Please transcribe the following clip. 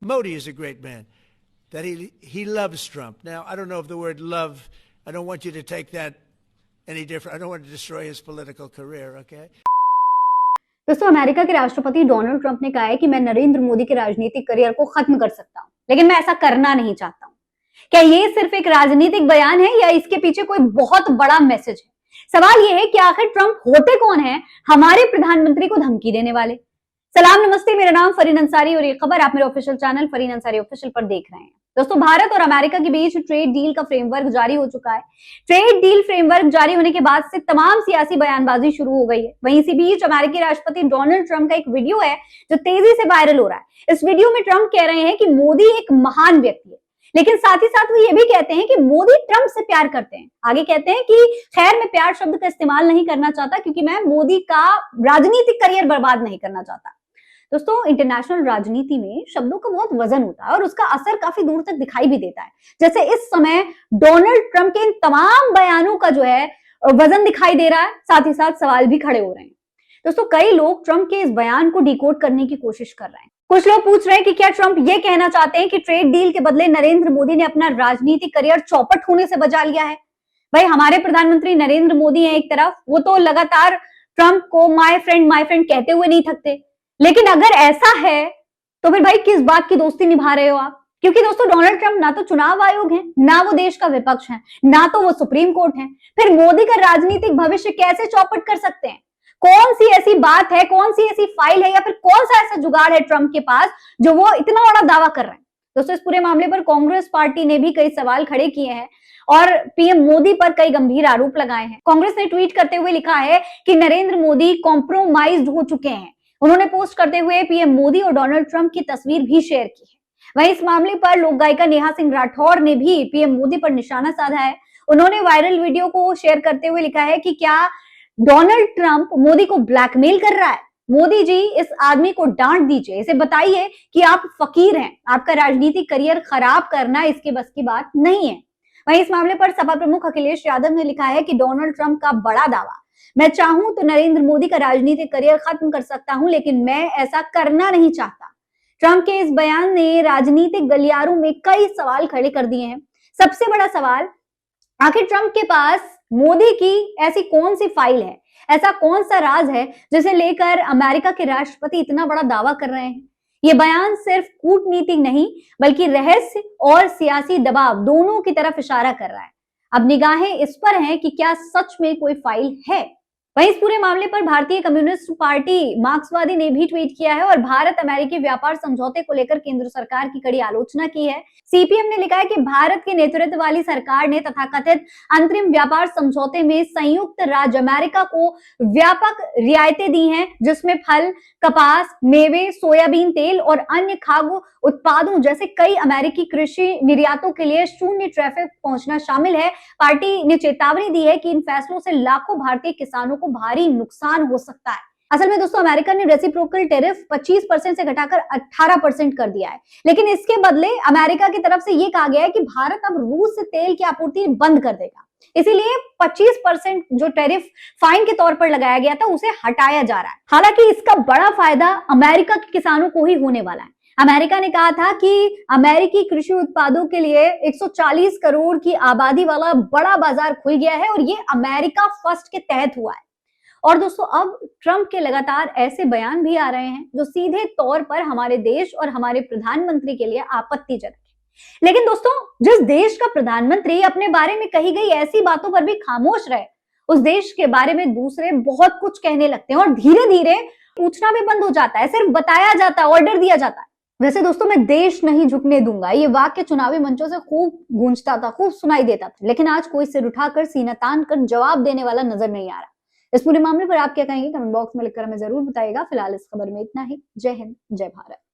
Modi is a great man. That he loves Trump. Now, I don't know if the word love, I don't want you to take that any different. I don't want to destroy his political career, okay? दोस्तों, America के राष्ट्रपति Donald Trump ने कहा है कि मैं नरेंद्र मोदी के राजनीतिक करियर को खत्म कर सकता हूं, लेकिन मैं ऐसा करना नहीं चाहता हूं। क्या ये सिर्फ एक राजनीतिक बयान है या इसके पीछे कोई बहुत बड़ा मैसेज है? सवाल ये है कि आखिर ट्रंप होते कौन है हमारे प्रधानमंत्री को धमकी देने वाले? सलाम नमस्ते, मेरा नाम फरीन अंसारी और ये खबर आप मेरे official channel Farheen Ansari official पर देख रहे हैं। दोस्तों, भारत और अमेरिका के बीच ट्रेड डील का फ्रेमवर्क जारी हो चुका है। ट्रेड डील फ्रेमवर्क जारी होने के बाद से तमाम सियासी बयानबाजी शुरू हो गई है। वहीं इसी बीच अमेरिकी राष्ट्रपति डोनाल्ड ट्रंप का एक वीडियो है जो तेजी से वायरल हो रहा है। इस वीडियो में ट्रंप कह रहे हैं कि मोदी एक महान व्यक्ति है, लेकिन साथ ही साथ वो ये भी कहते हैं कि मोदी ट्रंप से प्यार करते हैं। आगे कहते हैं कि खैर, मैं प्यार शब्द का इस्तेमाल नहीं करना चाहता क्योंकि मैं मोदी का राजनीतिक करियर बर्बाद नहीं करना चाहता। दोस्तों, इंटरनेशनल राजनीति में शब्दों का बहुत वजन होता है और उसका असर काफी दूर तक दिखाई भी देता है। जैसे इस समय डोनाल्ड ट्रंप के इन तमाम बयानों का जो है वजन दिखाई दे रहा है, साथ ही साथ सवाल भी खड़े हो रहे हैं। दोस्तों, कई लोग ट्रंप के इस बयान को डिकोड करने की कोशिश कर रहे हैं। कुछ लोग पूछ रहे हैं कि क्या ट्रंप ये कहना चाहते हैं कि ट्रेड डील के बदले नरेंद्र मोदी ने अपना राजनीतिक करियर चौपट होने से बचा लिया है? भाई, हमारे प्रधानमंत्री नरेंद्र मोदी हैं एक तरफ, वो तो लगातार ट्रंप को माय फ्रेंड कहते हुए नहीं थकते। लेकिन अगर ऐसा है तो फिर भाई किस बात की दोस्ती निभा रहे हो आप? क्योंकि दोस्तों, डोनाल्ड ट्रंप ना तो चुनाव आयोग है, ना वो देश का विपक्ष है, ना तो वो सुप्रीम कोर्ट है। फिर मोदी का राजनीतिक भविष्य कैसे चौपट कर सकते हैं? कौन सी ऐसी बात है, कौन सी ऐसी फाइल है या फिर कौन सा ऐसा जुगाड़ है ट्रंप के पास जो वो इतना बड़ा दावा कर रहे हैं? दोस्तों, इस पूरे मामले पर कांग्रेस पार्टी ने भी कई सवाल खड़े किए हैं और पीएम मोदी पर कई गंभीर आरोप लगाए हैं। कांग्रेस ने ट्वीट करते हुए लिखा है कि नरेंद्र मोदी कॉम्प्रोमाइज्ड हो चुके हैं। उन्होंने पोस्ट करते हुए पीएम मोदी और डोनाल्ड ट्रंप की तस्वीर भी शेयर की है। वहीं इस मामले पर लोक गायिका नेहा सिंह राठौर ने भी पीएम मोदी पर निशाना साधा है। उन्होंने वायरल वीडियो को शेयर करते हुए लिखा है कि क्या डोनाल्ड ट्रंप मोदी को ब्लैकमेल कर रहा है? मोदी जी, इस आदमी को डांट दीजिए, इसे बताइए कि आप फकीर हैं, आपका राजनीतिक करियर खराब करना इसके बस की बात नहीं है। वहीं इस मामले पर सपा प्रमुख अखिलेश यादव ने लिखा है कि डोनाल्ड ट्रंप का बड़ा दावा, मैं चाहूं तो नरेंद्र मोदी का राजनीतिक करियर खत्म कर सकता हूं, लेकिन मैं ऐसा करना नहीं चाहता। ट्रंप के इस बयान ने राजनीतिक गलियारों में कई सवाल खड़े कर दिए हैं। सबसे बड़ा सवाल, आखिर ट्रंप के पास मोदी की ऐसी कौन सी फाइल है, ऐसा कौन सा राज है जिसे लेकर अमेरिका के राष्ट्रपति इतना बड़ा दावा कर रहे हैं? ये बयान सिर्फ कूटनीति नहीं बल्कि रहस्य और सियासी दबाव दोनों की तरफ इशारा कर रहा है। अब निगाहें इस पर हैं कि क्या सच में कोई फाइल है। वहीं इस पूरे मामले पर भारतीय कम्युनिस्ट पार्टी मार्क्सवादी ने भी ट्वीट किया है और भारत अमेरिकी व्यापार समझौते को लेकर केंद्र सरकार की कड़ी आलोचना की है। सीपीएम ने लिखा है कि भारत के नेतृत्व वाली सरकार ने तथाकथित अंतरिम व्यापार समझौते में संयुक्त राज्य अमेरिका को व्यापक रियायतें दी हैं, जिसमें फल, कपास, मेवे, सोयाबीन तेल और अन्य खाद्य उत्पादों जैसे कई अमेरिकी कृषि निर्यातों के लिए शून्य टैरिफ पहुंचना शामिल है। पार्टी ने चेतावनी दी है कि इन फैसलों से लाखों भारतीय किसानों को भारी नुकसान हो सकता है। असल में दोस्तों, अमेरिका ने रेसिप्रोकल टैरिफ 25% से घटाकर 18% कर दिया है, लेकिन इसके बदले अमेरिका की तरफ से यह कहा गया है कि भारत अब रूस से तेल की आपूर्ति बंद कर देगा। इसीलिए 25% जो टैरिफ फाइन के तौर पर लगाया गया था उसे हटाया जा रहा है। हालांकि इसका बड़ा फायदा अमेरिका के किसानों को ही होने वाला है। अमेरिका ने कहा था कि अमेरिकी कृषि उत्पादों के लिए 140 करोड़ की आबादी वाला बड़ा बाजार खुल गया है और ये अमेरिका फर्स्ट के तहत हुआ है। और दोस्तों, अब ट्रंप के लगातार ऐसे बयान भी आ रहे हैं जो सीधे तौर पर हमारे देश और हमारे प्रधानमंत्री के लिए आपत्तिजनक है। लेकिन दोस्तों, जिस देश का प्रधानमंत्री अपने बारे में कही गई ऐसी बातों पर भी खामोश रहे, उस देश के बारे में दूसरे बहुत कुछ कहने लगते हैं और धीरे धीरे पूछना भी बंद हो जाता है, सिर्फ बताया जाता है, ऑर्डर दिया जाता है। वैसे दोस्तों, मैं देश नहीं झुकने दूंगा, ये वाक्य चुनावी मंचों से खूब गूंजता था, खूब सुनाई देता था, लेकिन आज कोई सिर उठाकर सीना तान कर जवाब देने वाला नजर नहीं आ रहा। इस पूरे मामले पर आप क्या कहेंगे? कमेंट बॉक्स में लिखकर हमें जरूर बताइएगा। फिलहाल इस खबर में इतना ही। जय हिंद, जय भारत।